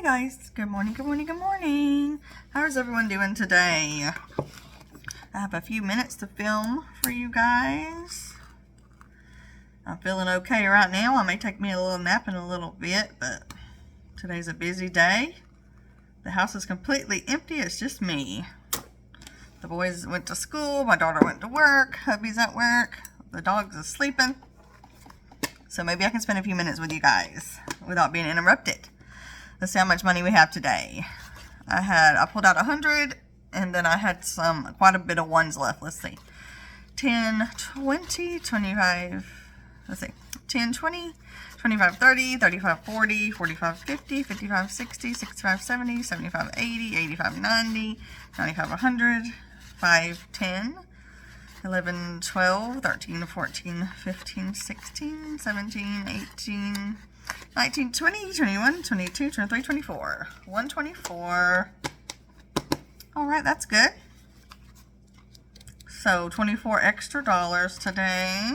guys, good morning, good morning, good morning. How's everyone doing today? I have a few minutes to film for you guys. I'm feeling okay right now. I may take me a little nap in a little bit, but today's a busy day. The house is completely empty. It's just me. The boys went to school. My daughter went to work. Hubby's at work. The dog's is sleeping. So maybe I can spend a few minutes with you guys without being interrupted. Let's see how much money we have today. I pulled out 100, and then I had quite a bit of ones left. Let's see. 10, 20, 25, let's see. 10, 20, 25, 30, 35, 40, 45, 50, 55, 60, 65, 70, 75, 80, 85, 90, 95, 100, 5, 10, 11, 12, 13, 14, 15, 16, 17, 18, 19, 20, 21, 22, 23, 24. 124. Alright, that's good. So, 24 extra dollars today.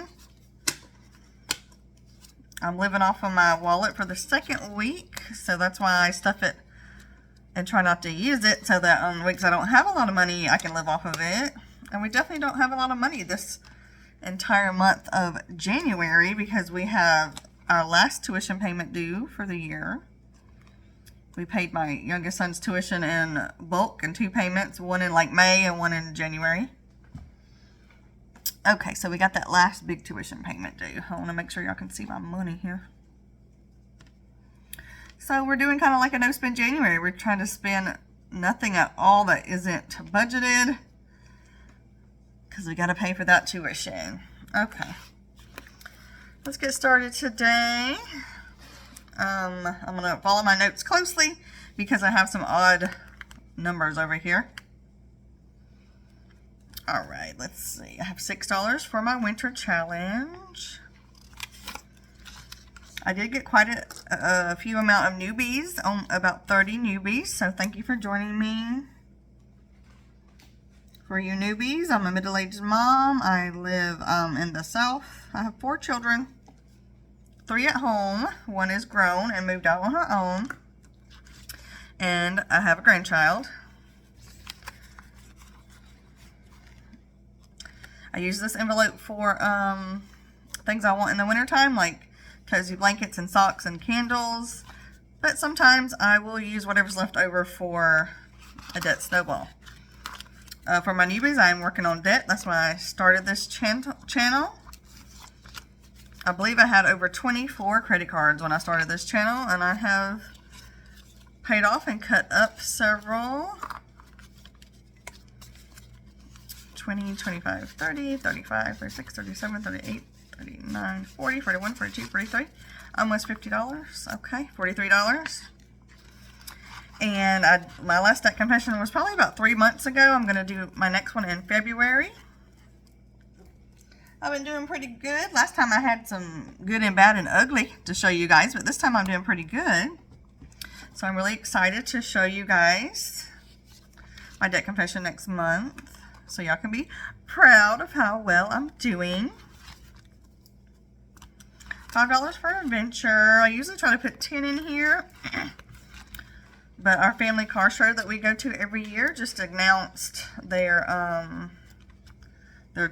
I'm living off of my wallet for the second week, so that's why I stuff it and try not to use it, so that on weeks I don't have a lot of money, I can live off of it. And we definitely don't have a lot of money this entire month of January because we have our last tuition payment due for the year. We paid my youngest son's tuition in bulk in 2 payments, one in like May and one in January. Okay, so we got that last big tuition payment due. I want to make sure y'all can see my money here. So we're doing kind of like a no-spend January. We're trying to spend nothing at all that isn't budgeted because we got to pay for that tuition. Okay. Let's get started today. I'm going to follow my notes closely because I have some odd numbers over here. Alright, let's see. I have $6 for my winter challenge. I did get quite a few amount of newbies, about 30 newbies, so thank you for joining me. For you newbies, I'm a middle-aged mom. I live in the South. I have 4 children, 3 at home. 1 is grown and moved out on her own. And I have a grandchild. I use this envelope for things I want in the wintertime, like cozy blankets and socks and candles. But sometimes I will use whatever's left over for a debt snowball. For my newbies, I am working on debt. That's why I started this channel. I believe I had over 24 credit cards when I started this channel, and I have paid off and cut up several. 20, 25, 30, 35, 36, 37, 38, 39, 40, 41, 42, 43. Almost $50. Okay, $43. And my last debt confession was probably about 3 months ago. I'm going to do my next one in February. I've been doing pretty good. Last time I had some good and bad and ugly to show you guys, but this time I'm doing pretty good. So I'm really excited to show you guys my debt confession next month, so y'all can be proud of how well I'm doing. $5 for adventure. I usually try to put 10 in here. But our family car show that we go to every year just announced their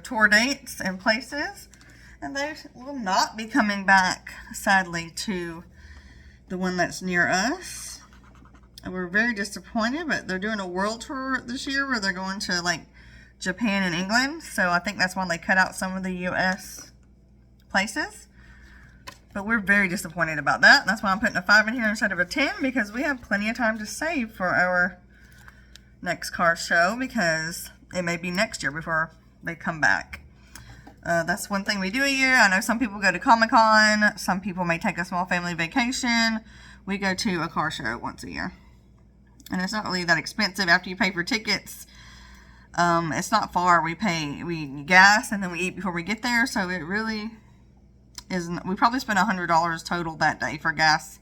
tour dates and places. And they will not be coming back, sadly, to the one that's near us. And we're very disappointed, but they're doing a world tour this year where they're going to, like, Japan and England. So I think that's why they cut out some of the U.S. places. But we're very disappointed about that. That's why I'm putting a 5 in here instead of a 10, because we have plenty of time to save for our next car show, because it may be next year before they come back. That's one thing we do a year. I know some people go to Comic-Con. Some people may take a small family vacation. We go to a car show once a year. And it's not really that expensive after you pay for tickets. It's not far. We gas and then we eat before we get there. So it really isn't. We probably spent $100 total that day for gas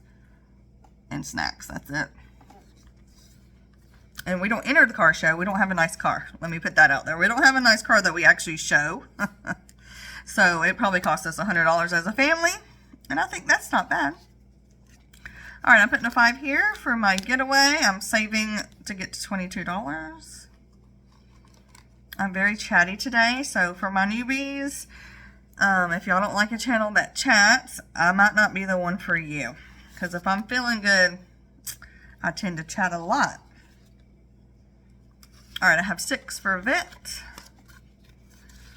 and snacks. That's it. And we don't enter the car show. We don't have a nice car. Let me put that out there. We don't have a nice car that we actually show. So it probably cost us $100 as a family. And I think that's not bad. All right, I'm putting a 5 here for my getaway. I'm saving to get to $22. I'm very chatty today, so for my newbies, if y'all don't like a channel that chats, I might not be the one for you. Because if I'm feeling good, I tend to chat a lot. All right, I have 6 for vet.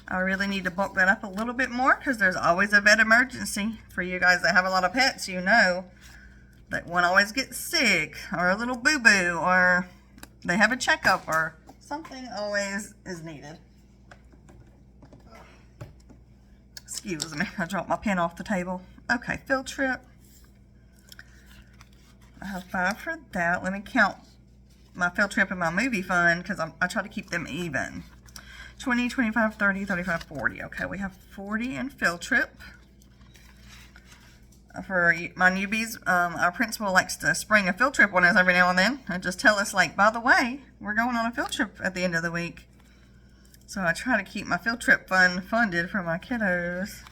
I really need to bulk that up a little bit more because there's always a vet emergency. For you guys that have a lot of pets, you know that one always gets sick, or a little boo-boo, or they have a checkup, or something always is needed. Excuse me, I dropped my pen off the table. Okay, field trip. I have 5 for that. Let me count my field trip and my movie fund because I try to keep them even. 20, 25, 30, 35, 40. Okay, we have 40 in field trip. For my newbies, our principal likes to spring a field trip on us every now and then and just tell us, like, by the way, we're going on a field trip at the end of the week. So I try to keep my field trip fund funded for my kiddos.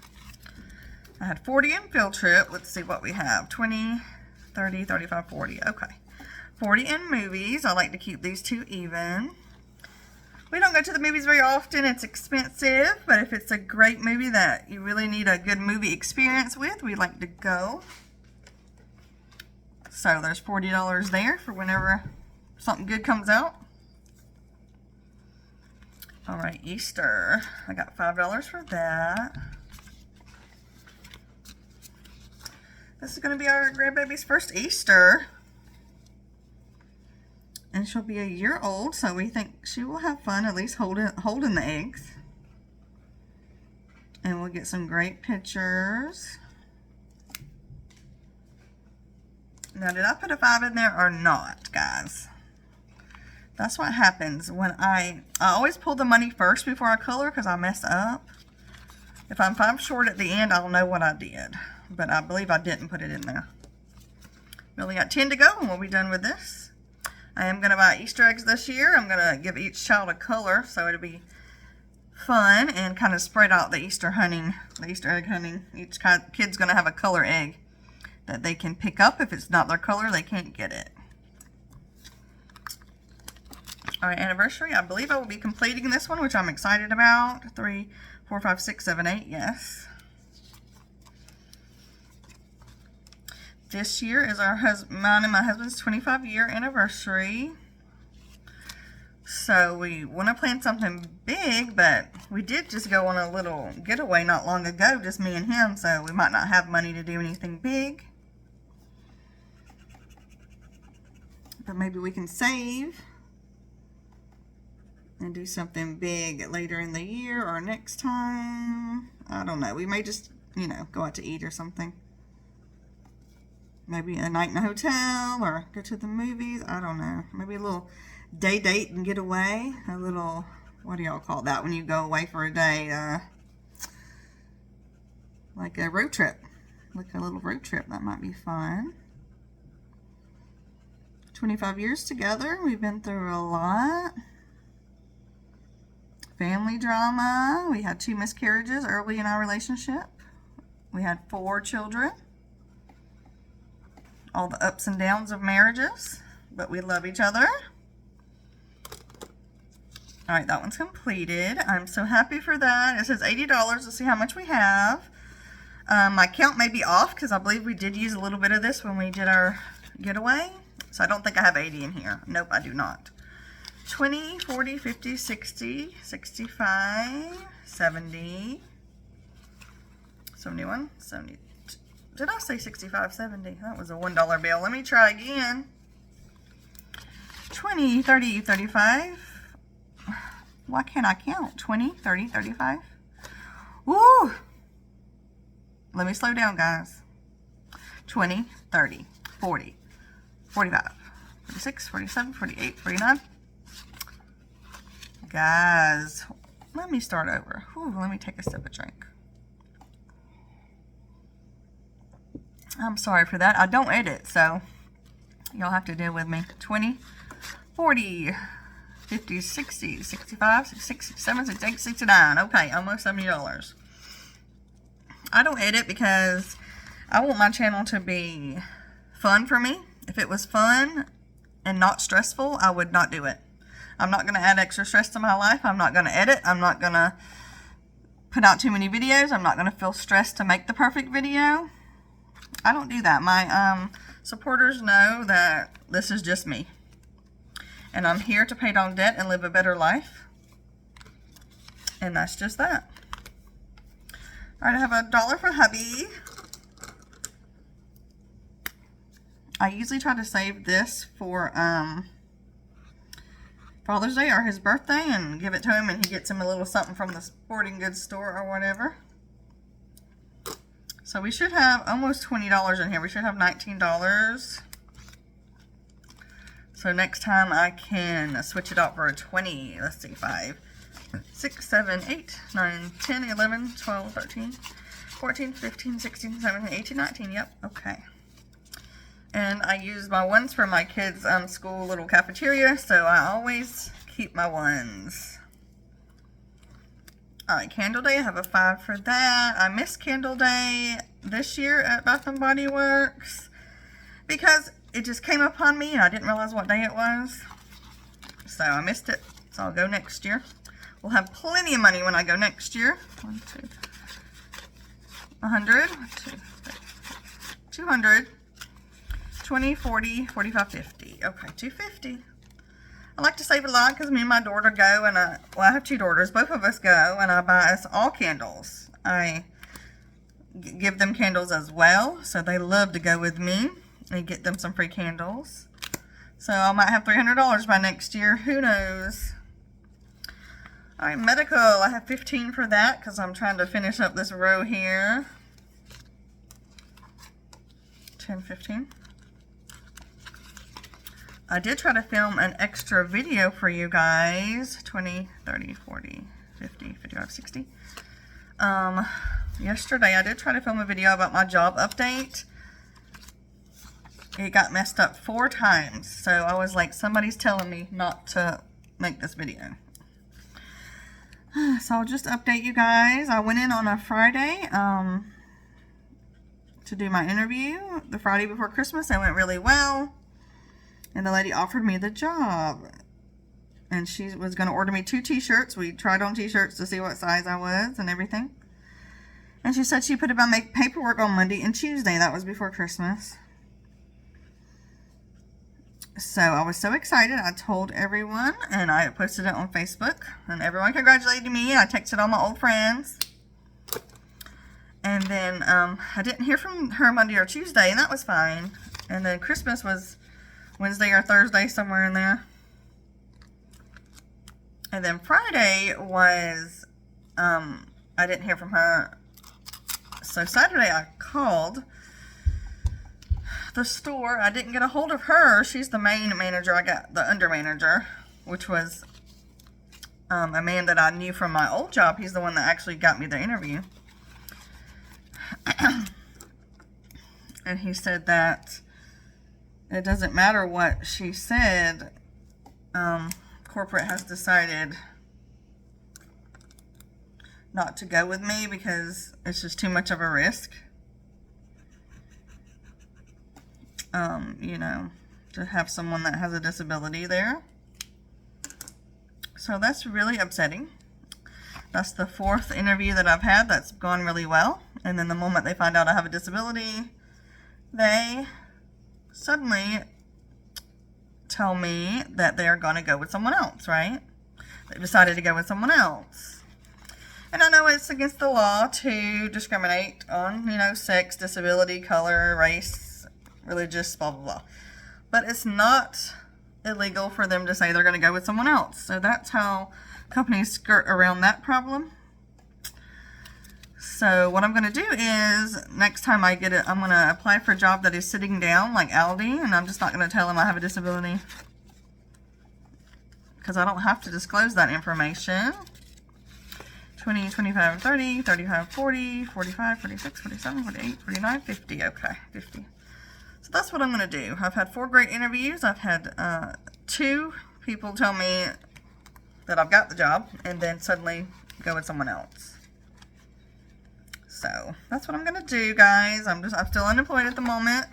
I had 40 in field trip. Let's see what we have. 20, 30, 35, 40. Okay. 40 in movies. I like to keep these two even. We don't go to the movies very often. It's expensive, but if it's a great movie that you really need a good movie experience with, we like to go. So there's $40 there for whenever something good comes out. All right, Easter. I got $5 for that. This is going to be our grandbaby's first Easter. And she'll be a year old, so we think she will have fun, at least holding the eggs. And we'll get some great pictures. Now, did I put a 5 in there or not, guys? That's what happens when I always pull the money first before I color because I mess up. If I'm 5 short at the end, I'll know what I did. But I believe I didn't put it in there. We only got 10 to go and we'll be done with this. I am going to buy Easter eggs this year. I'm going to give each child a color so it'll be fun and kind of spread out the Easter egg hunting. Each kid's going to have a color egg that they can pick up. If it's not their color, they can't get it. All right, anniversary. I believe I will be completing this one, which I'm excited about. 3, 4, 5, 6, 7, 8. Yes. This year is mine and my husband's 25-year anniversary. So we want to plan something big, but we did just go on a little getaway not long ago, just me and him, so we might not have money to do anything big. But maybe we can save and do something big later in the year or next time. I don't know. We may just, go out to eat or something. Maybe a night in a hotel or go to the movies. I don't know. Maybe a little day date and get away. A little, what do y'all call that when you go away for a day? Like a road trip. Like a little road trip. That might be fun. 25 years together. We've been through a lot. Family drama. We had 2 miscarriages early in our relationship. We had 4 children. All the ups and downs of marriages, but we love each other. All right, that one's completed. I'm so happy for that. It says $80. Let's see how much we have. My count may be off because I believe we did use a little bit of this when we did our getaway. So I don't think I have 80 in here. Nope, I do not. 20, 40, 50, 60, 65, 70, 71, 72. Did I say 65, 70? That was a $1 bill. Let me try again. 20, 30, 35. Why can't I count? 20, 30, 35. Woo! Let me slow down, guys. 20, 30, 40, 45, 46, 47, 48, 49. Guys, let me start over. Whew, let me take a sip of drink. I'm sorry for that. I don't edit, so you'll have to deal with me. 20, 40, 50, 60, 65, 66, 67, 68, 69. Okay, almost $70. I don't edit because I want my channel to be fun for me. If it was fun and not stressful, I would not do it. I'm not going to add extra stress to my life. I'm not going to edit. I'm not going to put out too many videos. I'm not going to feel stressed to make the perfect video. I don't do that. My supporters know that this is just me. And I'm here to pay down debt and live a better life. And that's just that. Alright, I have $1 for hubby. I usually try to save this for Father's Day or his birthday and give it to him, and he gets him a little something from the sporting goods store or whatever. So we should have almost $20 in here. We should have $19. So next time I can switch it out for a 20. Let's see, 5, 6, 7, 8, 9, 10, 11, 12, 13, 14, 15, 16, 17, 18, 19. Yep, okay. And I use my ones for my kids' school little cafeteria, so I always keep my ones. Alright, Candle Day, I have a 5 for that. I missed Candle Day this year at Bath & Body Works because it just came upon me and I didn't realize what day it was. So I missed it. So I'll go next year. We'll have plenty of money when I go next year. 1, 2, 100, 2, 200, 20, 40, 45, 50. Okay, 250. I like to save a lot because me and my daughter go, and I have 2 daughters. Both of us go, and I buy us all candles. I give them candles as well, so they love to go with me and get them some free candles. So I might have $300 by next year. Who knows? All right, medical. I have 15 for that because I'm trying to finish up this row here. 10, 15. I did try to film an extra video for you guys. 20, 30, 40, 50, 55, 60. Yesterday I did try to film a video about my job update. It got messed up 4 times. So I was like, somebody's telling me not to make this video. So I'll just update you guys. I went in on a Friday to do my interview. The Friday before Christmas. It went really well. And the lady offered me the job. And she was going to order me 2 t-shirts. We tried on t-shirts to see what size I was and everything. And she said she put about my paperwork on Monday and Tuesday. That was before Christmas. So I was so excited. I told everyone and I posted it on Facebook. And everyone congratulated me. I texted all my old friends. And then I didn't hear from her Monday or Tuesday, and that was fine. And then Christmas was Wednesday or Thursday, somewhere in there. And then Friday was, I didn't hear from her. So Saturday I called the store. I didn't get a hold of her. She's the main manager. I got the under manager, which was a man that I knew from my old job. He's the one that actually got me the interview. And he said that it doesn't matter what she said. Corporate has decided not to go with me because it's just too much of a risk. You know, to have someone that has a disability there. So that's really upsetting. That's the 4th interview that I've had that's gone really well. And then the moment they find out I have a disability, they suddenly tell me that they're going to go with someone else, right? They've decided to go with someone else. And I know it's against the law to discriminate on, you know, sex, disability, color, race, religious, blah, blah, blah. But it's not illegal for them to say they're going to go with someone else. So that's how companies skirt around that problem. So what I'm going to do is, next time I get it, I'm going to apply for a job that is sitting down, like Aldi, and I'm just not going to tell them I have a disability. Because I don't have to disclose that information. 20, 25, 30, 35, 40, 45, 46, 47, 48, 49, 50. Okay, 50. So that's what I'm going to do. I've had 4 great interviews. I've had 2 people tell me that I've got the job, and then suddenly go with someone else. So that's what I'm going to do, guys. I'm still unemployed at the moment.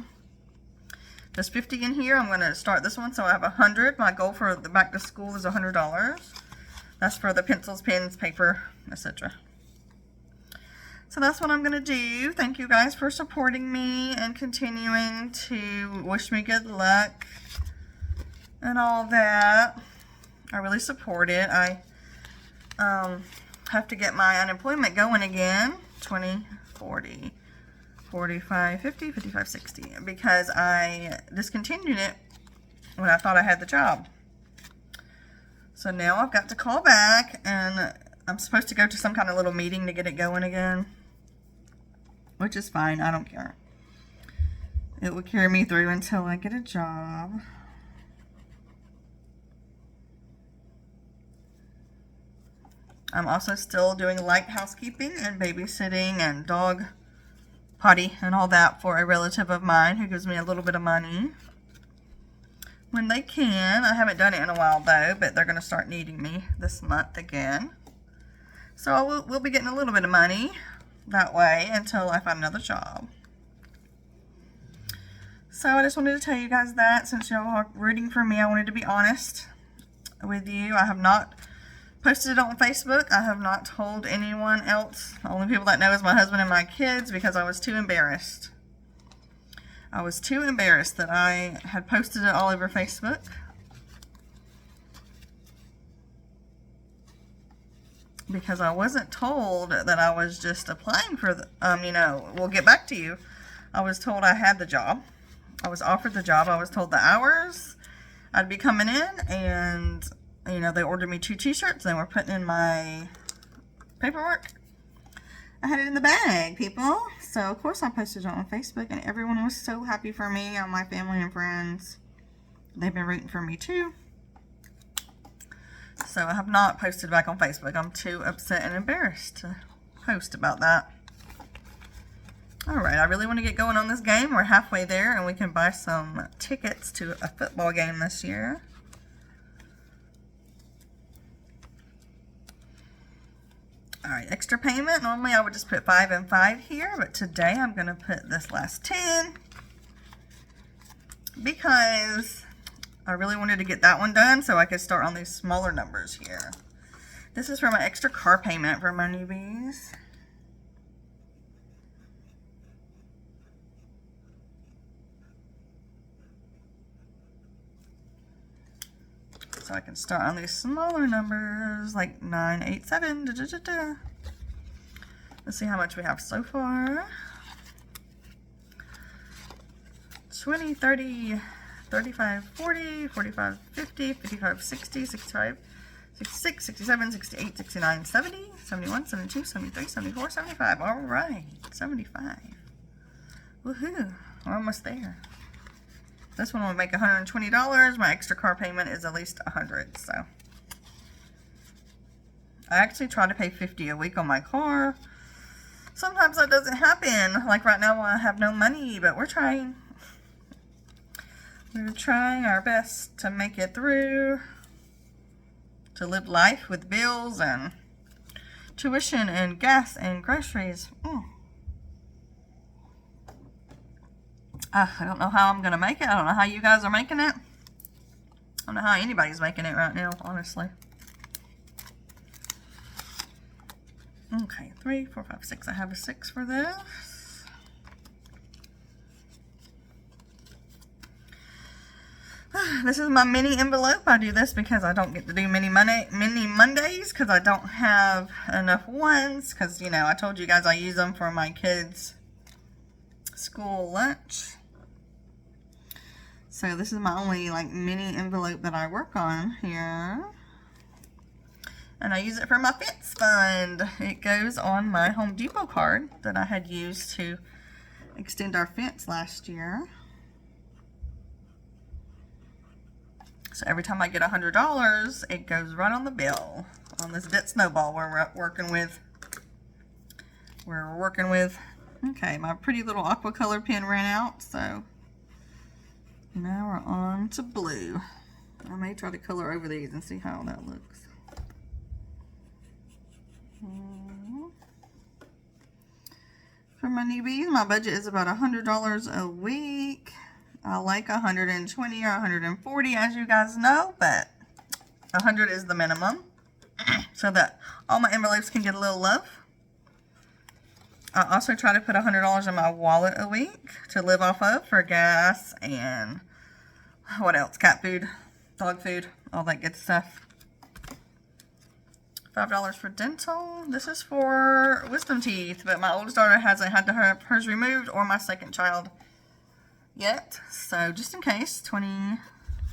There's 50 in here. I'm going to start this one, so I have 100. My goal for the back to school is $100. That's for the pencils, pens, paper, etc. So that's what I'm going to do. Thank you guys for supporting me and continuing to wish me good luck and all that. I really support it. I have to get my unemployment going again. 20, 40, 45, 50, 55, 60. Because I discontinued it when I thought I had the job. So now I've got to call back, and I'm supposed to go to some kind of little meeting to get it going again. Which is fine. I don't care. It will carry me through until I get a job. I'm also still doing light housekeeping and babysitting and dog potty and all that for a relative of mine who gives me a little bit of money when they can. I haven't done it in a while though, but they're going to start needing me this month again. So we'll be getting a little bit of money that way until I find another job. So I just wanted to tell you guys that since y'all are rooting for me, I wanted to be honest with you. I have not posted it on Facebook. I have not told anyone else. The only people that know is my husband and my kids because I was too embarrassed. I was too embarrassed that I had posted it all over Facebook. Because I wasn't told that I was just applying for the, we'll get back to you. I was told I had the job. I was offered the job. I was told the hours I'd be coming in, and, they ordered me 2 t-shirts. They were putting in my paperwork. I had it in the bag, people. So, of course, I posted it on Facebook, and everyone was so happy for me, my family and friends. They've been rooting for me, too. So I have not posted back on Facebook. I'm too upset and embarrassed to post about that. Alright, I really want to get going on this game. We're halfway there and we can buy some tickets to a football game this year. Alright, extra payment. Normally I would just put 5 and 5 here, but today I'm going to put this last 10 because I really wanted to get that one done so I could start on these smaller numbers here. This is for my extra car payment for my newbies. So I can start on these smaller numbers like 9, 8, 7. Da, da, da, da. Let's see how much we have so far. 20, 30, 35, 40, 45, 50, 55, 60, 65, 66, 67, 68, 69, 70, 71, 72, 73, 74, 75. All right, 75. Woohoo, we're almost there. This one will make $120. My extra car payment is at least $100, so. I actually try to pay $50 a week on my car. Sometimes that doesn't happen. Like right now I have no money, but we're trying. We're trying our best to make it through, to live life with bills and tuition and gas and groceries. I don't know how I'm going to make it. I don't know how you guys are making it. I don't know how anybody's making it right now, honestly. Okay, 3, 4, 5, 6. I have a 6 for this. This is my mini envelope. I do this because I don't get to do mini Mondays because I don't have enough ones. Because, I told you guys I use them for my kids' school lunch. So this is my only mini envelope that I work on here. And I use it for my fence fund. It goes on my Home Depot card that I had used to extend our fence last year. So every time I get $100, it goes right on the bill on this debt snowball we're working with. Okay, my pretty little aqua color pen ran out, so now we're on to blue. I may try to color over these and see how that looks. For my newbies, my budget is about $100 a week. I like 120 or 140, as you guys know, but 100 is the minimum so that all my envelopes can get a little love. I also try to put $100 in my wallet a week to live off of for gas and what else? Cat food, dog food, all that good stuff. $5 for dental. This is for wisdom teeth, but my oldest daughter hasn't had to have hers removed, or my second child yet. So just in case, 20,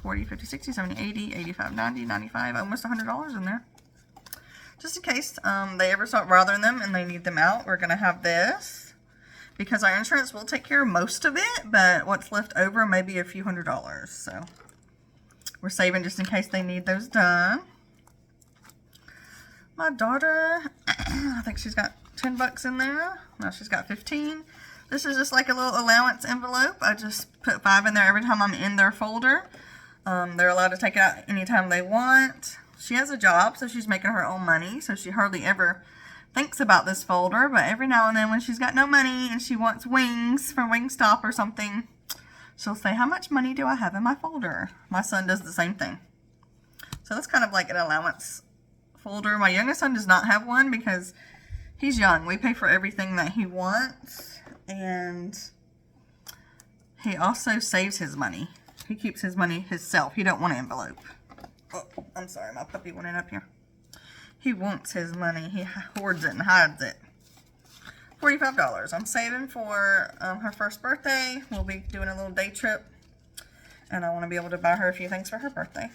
40, 50, 60, 70, 80, 85, 90, 95, almost $100 in there. Just in case they ever start bothering them and they need them out, we're going to have this. Because our insurance will take care of most of it, but what's left over may be a few $100s. So we're saving just in case they need those done. My daughter, I think she's got 10 bucks in there. No, she's got 15. This is just like a little allowance envelope. I just put 5 in there every time I'm in their folder. They're allowed to take it out anytime they want. She has a job, so she's making her own money, so she hardly ever thinks about this folder. But every now and then when she's got no money and she wants wings from Wingstop or something, she'll say, how much money do I have in my folder? My son does the same thing. So that's kind of like an allowance folder. My youngest son does not have one because he's young. We pay for everything that he wants, and he also saves his money. He keeps his money himself. He don't want an envelope. Oh, I'm sorry, my puppy went in up here. He wants his money. He hoards it and hides it. $45. I'm saving for her first birthday. We'll be doing a little day trip, and I want to be able to buy her a few things for her birthday.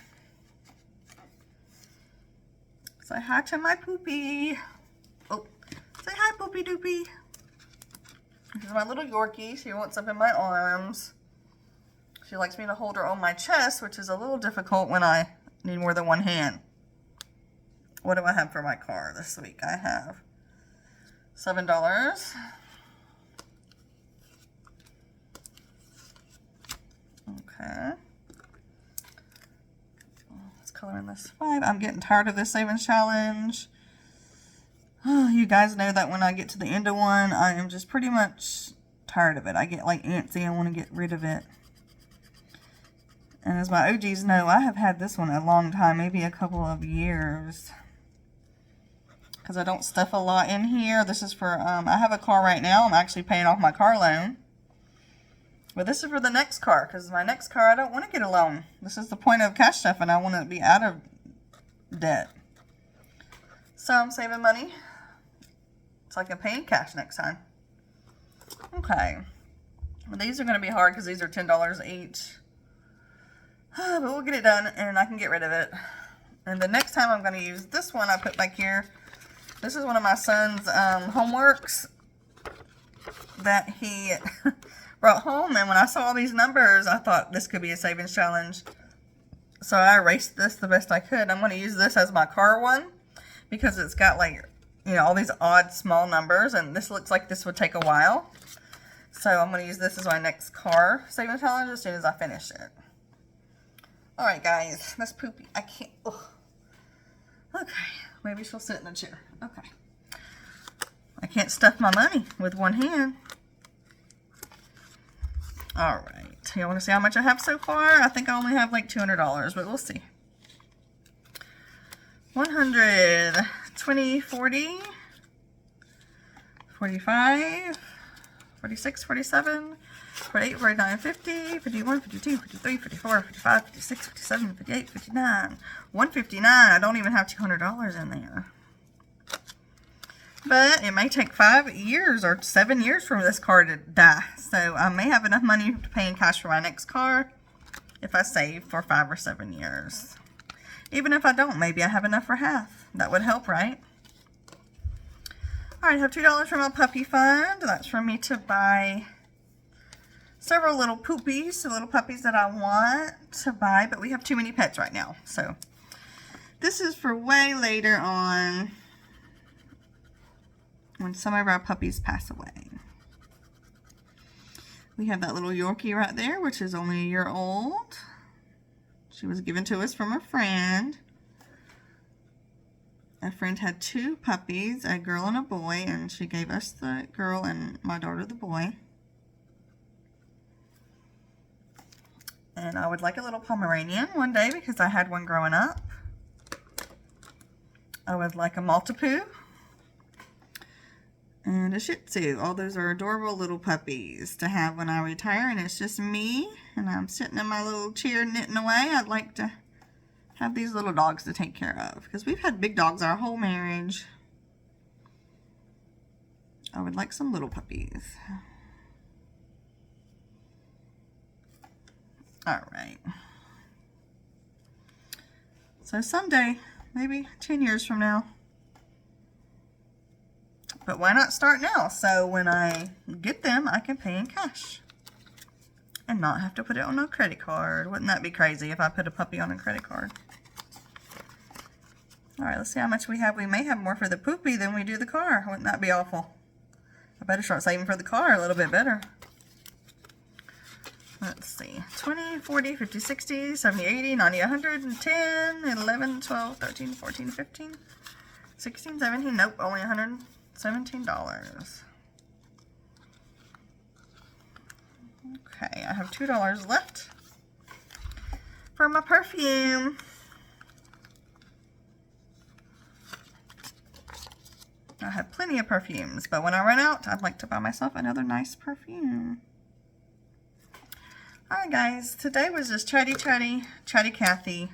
Say hi to my poopy. Oh, say hi, poopy doopy. This is my little Yorkie. She wants up in my arms. She likes me to hold her on my chest, which is a little difficult when I need more than one hand. What do I have for my car this week? I have $7. Okay. Color in this 5. I'm getting tired of this savings challenge. Oh, you guys know that when I get to the end of one, I am just pretty much tired of it. I get like antsy. I want to get rid of it. And as my OGs know, I have had this one a long time, maybe a couple of years. Because I don't stuff a lot in here. This is for, I have a car right now. I'm actually paying off my car loan. But this is for the next car, because my next car, I don't want to get a loan. This is the point of cash stuff, and I want to be out of debt. So I'm saving money so I can pay in cash next time. Okay. Well, these are going to be hard because these are $10 each. But we'll get it done, and I can get rid of it. And the next time I'm going to use this one I put back here. This is one of my son's homeworks that he brought home, and when I saw all these numbers, I thought this could be a savings challenge. So I erased this the best I could. I'm going to use this as my car one because it's got like, you know, all these odd small numbers, and this looks like this would take a while. So I'm going to use this as my next car savings challenge as soon as I finish it. Alright guys, that's poopy. I can't, ugh. Okay, maybe she'll sit in a chair. Okay. I can't stuff my money with one hand. Alright, you want to see how much I have so far? I think I only have like $200, but we'll see. 100, 20, 40, 45, 46, 47, 48, 49, 50, 51, 52, 53, 54, 55, 56, 57, 58, 59, 159. I don't even have $200 in there. But it may take 5 years or 7 years for this car to die. So I may have enough money to pay in cash for my next car if I save for 5 or 7 years. Even if I don't, maybe I have enough for half. That would help, right? Alright, I have $2 for my puppy fund. That's for me to buy several little poopies, little puppies that I want to buy, but we have too many pets right now. So this is for way later on when some of our puppies pass away. We have that little Yorkie right there, which is only a year old. She was given to us from a friend. A friend had 2 puppies, a girl and a boy, and she gave us the girl and my daughter the boy. And I would like a little Pomeranian one day because I had one growing up. I would like a Maltipoo. And a Shih Tzu. All those are adorable little puppies to have when I retire. And it's just me. And I'm sitting in my little chair knitting away. I'd like to have these little dogs to take care of. Because we've had big dogs our whole marriage. I would like some little puppies. Alright. So someday, maybe 10 years from now. But why not start now? So when I get them, I can pay in cash. And not have to put it on a credit card. Wouldn't that be crazy if I put a puppy on a credit card? Alright, let's see how much we have. We may have more for the poopy than we do the car. Wouldn't that be awful? I better start saving for the car a little bit better. Let's see. 20, 40, 50, 60, 70, 80, 90, 100, 10, 11, 12, 13, 14, 15, 16, 17. Nope, only $117. Okay, I have $2 left for my perfume. I have plenty of perfumes, but when I run out, I'd like to buy myself another nice perfume. Alright guys, today was just chatty Cathy,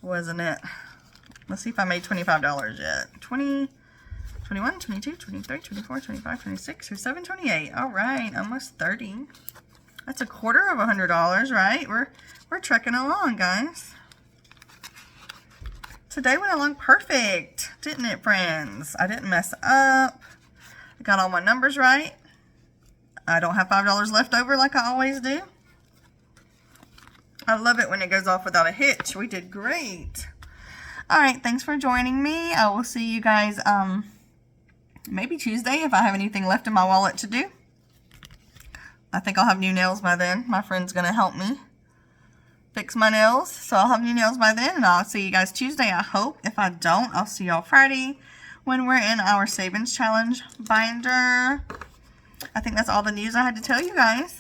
wasn't it? Let's see if I made $25 yet. 20, 21, 22, 23, 24, 25, 26, 27, 28. Alright, almost 30. That's a quarter of $100, right? We're trekking along, guys. Today went along perfect, didn't it, friends? I didn't mess up. I got all my numbers right. I don't have $5 left over like I always do. I love it when it goes off without a hitch. We did great. Alright, thanks for joining me. I will see you guys maybe Tuesday if I have anything left in my wallet to do. I think I'll have new nails by then. My friend's going to help me fix my nails. So I'll have new nails by then. And I'll see you guys Tuesday, I hope. If I don't, I'll see y'all Friday when we're in our Savings Challenge binder. I think that's all the news I had to tell you guys.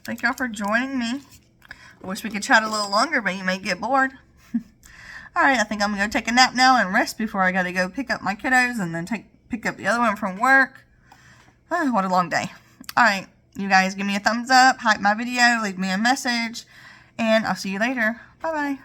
Thank y'all for joining me. I wish we could chat a little longer, but you may get bored. Alright, I think I'm going to go take a nap now and rest before I got to go pick up my kiddos and then pick up the other one from work. Oh, what a long day. Alright, you guys give me a thumbs up, hype my video, leave me a message, and I'll see you later. Bye-bye.